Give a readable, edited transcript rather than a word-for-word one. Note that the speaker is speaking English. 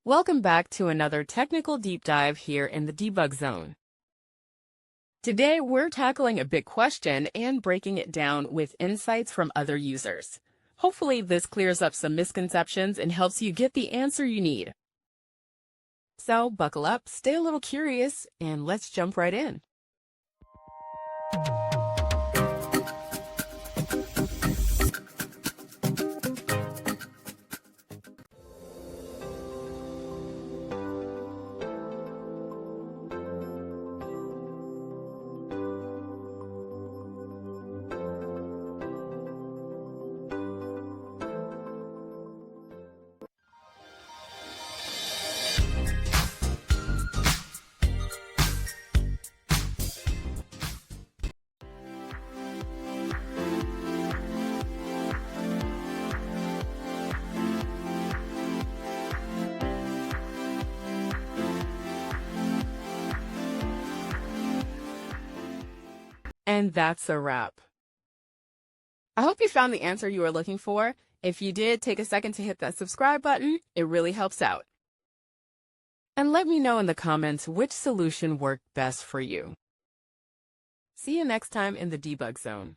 Welcome back to another technical deep dive here in the debug zone. Today, we're tackling a big question and breaking it down with insights from other users. Hopefully, this clears up some misconceptions and helps you get the answer you need. So, buckle up, stay a little curious, and let's jump right in. And that's a wrap. I hope you found the answer you were looking for. If you did, take a second to hit that subscribe button. It really helps out. And let me know in the comments which solution worked best for you. See you next time in the debug zone.